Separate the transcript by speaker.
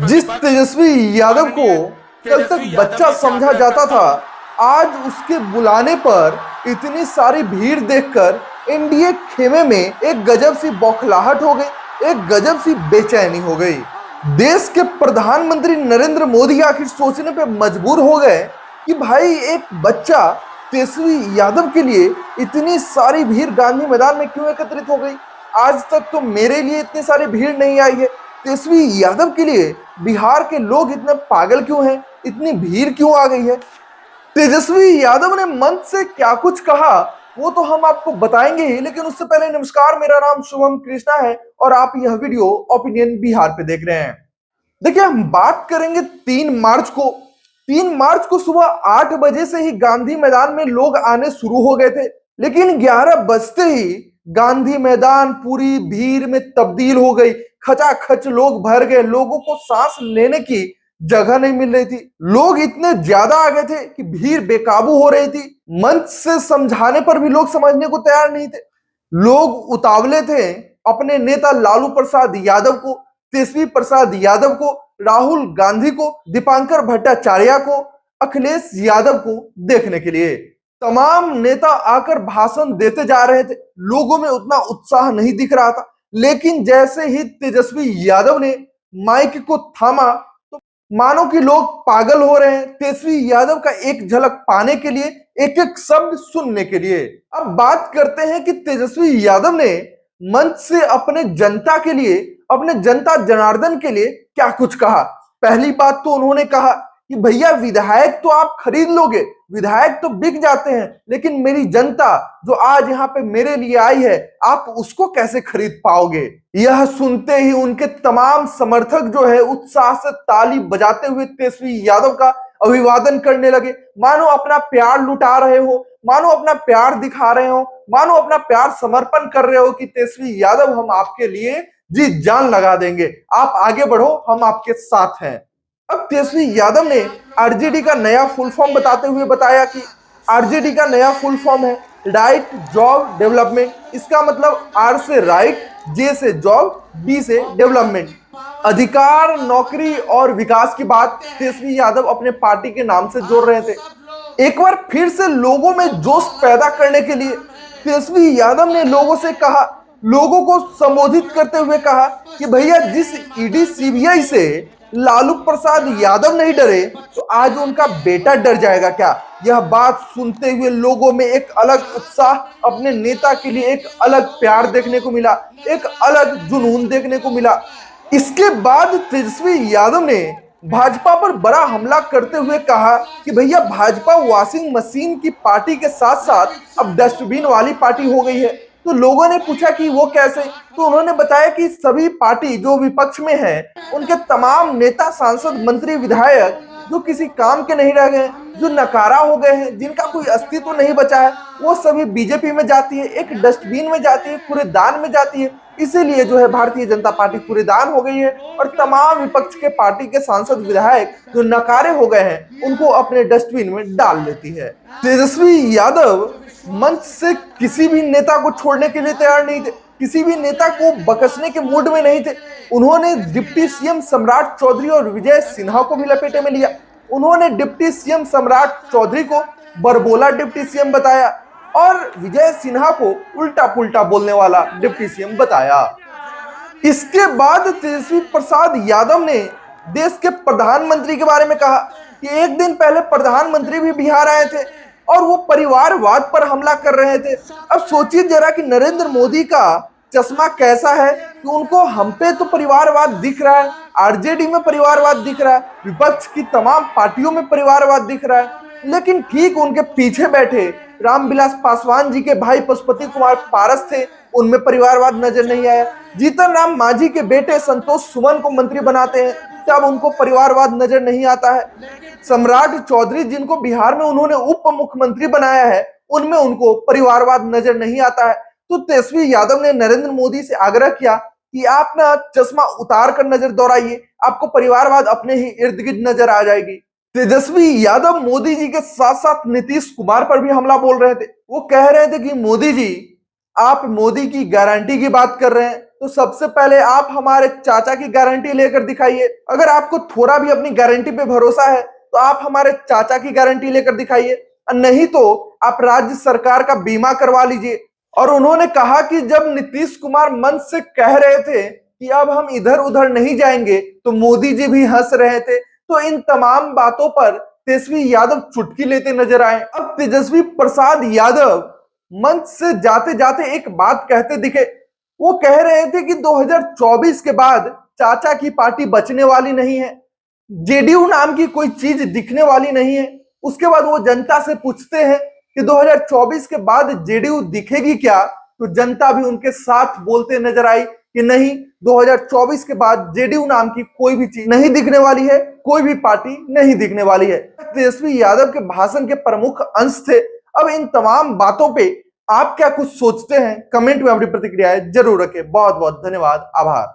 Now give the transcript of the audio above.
Speaker 1: जिस तेजस्वी यादव को कल तक बच्चा समझा जाता था, आज उसके बुलाने पर इतनी सारी भीड़ देखकर एनडीए खेमे में एक गजब सी बौखलाहट हो गई, एक गजब सी बेचैनी हो गई। देश के प्रधानमंत्री नरेंद्र मोदी आखिर सोचने पे मजबूर हो गए कि भाई एक बच्चा तेजस्वी यादव के लिए इतनी सारी भीड़ गांधी मैदान में क्यों एकत्रित हो गई। आज तक तो मेरे लिए इतनी सारी भीड़ नहीं आई है, तेजस्वी यादव के लिए बिहार के लोग इतने पागल क्यों हैं, इतनी भीड़ क्यों आ गई है। तेजस्वी यादव ने मंच से क्या कुछ कहा वो तो हम आपको बताएंगे ही, लेकिन उससे पहले नमस्कार, मेरा नाम शुभम कृष्णा है और आप यह वीडियो ओपिनियन बिहार पे देख रहे हैं। देखिए, हम बात करेंगे 3 मार्च को। 3 मार्च को सुबह 8 बजे से ही गांधी मैदान में लोग आने शुरू हो गए थे, लेकिन 11 बजते ही गांधी मैदान पूरी भीड़ में तब्दील हो गई। खचाखच लोग भर गए, लोगों को सांस लेने की जगह नहीं मिल रही थी। लोग इतने ज्यादा आ गए थे कि भीड़ बेकाबू हो रही थी। मंच से समझाने पर भी लोग समझने को तैयार नहीं थे। लोग उतावले थे अपने नेता लालू प्रसाद यादव को, तेजस्वी प्रसाद यादव को, राहुल गांधी को, दीपांकर भट्टाचार्य को, अखिलेश यादव को देखने के लिए। तमाम नेता आकर भाषण देते जा रहे थे, लोगों में उतना उत्साह नहीं दिख रहा था। लेकिन जैसे ही तेजस्वी यादव ने माइक को थामा तो मानो कि लोग पागल हो रहे हैं तेजस्वी यादव का एक झलक पाने के लिए, एक एक शब्द सुनने के लिए। अब बात करते हैं कि तेजस्वी यादव ने मंच से अपने जनता के लिए, अपने जनता जनार्दन के लिए क्या कुछ कहा। पहली बात तो उन्होंने कहा कि भैया विधायक तो आप खरीद लोगे, विधायक तो बिक जाते हैं, लेकिन मेरी जनता जो आज यहाँ पे मेरे लिए आई है, आप उसको कैसे खरीद पाओगे। यह सुनते ही उनके तमाम समर्थक जो है उत्साह से ताली बजाते हुए तेजस्वी यादव का अभिवादन करने लगे, मानो अपना प्यार लुटा रहे हो, मानो अपना प्यार दिखा रहे हो, मानो अपना प्यार समर्पण कर रहे हो कि तेजस्वी यादव हम आपके लिए जी जान लगा देंगे, आप आगे बढ़ो, हम आपके साथ हैं। अब तेजस्वी यादव ने आरजेडी का नया फुल फॉर्म बताते हुए बताया कि आरजेडी का नया फुल फॉर्म है राइट जॉब डेवलपमेंट। इसका मतलब आर से राइट, जे से जॉब, डी से डेवलपमेंट। अधिकार, नौकरी और विकास की बात तेजस्वी यादव अपने पार्टी के नाम से जोड़ रहे थे। एक बार फिर से लोगों में जोश पैदा करने के लिए तेजस्वी यादव ने लोगों से कहा, लोगों को संबोधित करते हुए कहा कि भैया जिस ईडी सीबीआई से लालू प्रसाद यादव नहीं डरे तो आज उनका बेटा डर जाएगा क्या। यह बात सुनते हुए लोगों में एक अलग उत्साह, अपने नेता के लिए एक अलग प्यार देखने को मिला, एक अलग जुनून देखने को मिला। इसके बाद तेजस्वी यादव ने भाजपा पर बड़ा हमला करते हुए कहा कि भैया भाजपा वॉशिंग मशीन की पार्टी के साथ साथ अब डस्टबिन वाली पार्टी हो गई है। तो लोगों ने पूछा कि वो कैसे, तो उन्होंने बताया कि सभी पार्टी जो विपक्ष में है उनके तमाम नेता, सांसद, मंत्री, विधायक जो किसी काम के नहीं रह गए, जो नकारा हो गए हैं, जिनका कोई अस्तित्व नहीं बचा है, वो सभी बीजेपी में जाती है, एक डस्टबिन में जाती है, कूड़ेदान में जाती है। इसीलिए जो है भारतीय जनता पार्टी कूड़ेदान हो गई है और तमाम विपक्ष के पार्टी के सांसद, विधायक जो नकारे हो गए हैं उनको अपने डस्टबिन में डाल लेती है। तेजस्वी यादव मंच से किसी भी नेता को छोड़ने के लिए तैयार नहीं थे, किसी भी नेता को बकसने के मूड में नहीं थे। उन्होंने डिप्टी सीएम सम्राट चौधरी और विजय सिन्हा को भी लपेटे में लिया। उन्होंने डिप्टी सीएम सम्राट चौधरी को बरबोला डिप्टी सीएम बताया और विजय सिन्हा को उल्टा पुल्टा बोलने वाला डिप्टी सीएम बताया। इसके बाद तेजस्वी प्रसाद यादव ने देश के प्रधानमंत्री के बारे में कहा कि एक दिन पहले प्रधानमंत्री भी बिहार आए थे और वो परिवारवाद पर हमला कर रहे थे। अब सोचिए जरा कि नरेंद्र मोदी का चश्मा कैसा है कि उनको हम पे तो परिवारवाद दिख रहा है, आरजेडी में परिवारवाद दिख रहा है, विपक्ष की तमाम पार्टियों में परिवारवाद दिख रहा है, लेकिन ठीक उनके पीछे बैठे रामविलास पासवान जी के भाई पशुपति कुमार पारस थे, उनमें परिवारवाद नजर नहीं आया। जीतन राम मांझी के बेटे संतोष सुमन को मंत्री बनाते हैं तब उनको परिवारवाद नजर नहीं आता है। सम्राट चौधरी जिनको बिहार में उन्होंने उप मुख्यमंत्री बनाया है, उनमें उनको परिवारवाद नजर नहीं आता है। तो तेजस्वी यादव ने नरेंद्र मोदी से आग्रह किया कि आप ना चश्मा उतार कर नजर दौड़ाइए, आपको परिवारवाद अपने ही इर्द गिर्द नजर आ जाएगी। तेजस्वी यादव मोदी जी के साथ साथ नीतीश कुमार पर भी हमला बोल रहे थे। वो कह रहे थे कि मोदी जी, आप मोदी की गारंटी की बात कर रहे हैं, तो सबसे पहले आप हमारे चाचा की गारंटी लेकर दिखाइए। अगर आपको थोड़ा भी अपनी गारंटी पे भरोसा है तो आप हमारे चाचा की गारंटी लेकर दिखाइए, नहीं तो आप राज्य सरकार का बीमा करवा लीजिए। और उन्होंने कहा कि जब नीतीश कुमार मन से कह रहे थे कि अब हम इधर उधर नहीं जाएंगे तो मोदी जी भी हंस रहे थे। तो इन तमाम बातों पर तेजस्वी यादव चुटकी लेते नजर आए। अब तेजस्वी प्रसाद यादव मंच से जाते जाते एक बात कहते दिखे। वो कह रहे थे कि 2024 के बाद चाचा की पार्टी बचने वाली नहीं है, जेडीयू नाम की कोई चीज दिखने वाली नहीं है। उसके बाद वो जनता से पूछते हैं कि 2024 के बाद जेडीयू दिखेगी क्या, तो जनता भी उनके साथ बोलते नजर आई कि नहीं, 2024 के बाद जेडीयू नाम की कोई भी चीज नहीं दिखने वाली है, कोई भी पार्टी नहीं दिखने वाली है। तेजस्वी यादव के भाषण के प्रमुख अंश थे। अब इन तमाम बातों पे आप क्या कुछ सोचते हैं? कमेंट में अपनी प्रतिक्रियाएं जरूर रखें। बहुत बहुत धन्यवाद, आभार।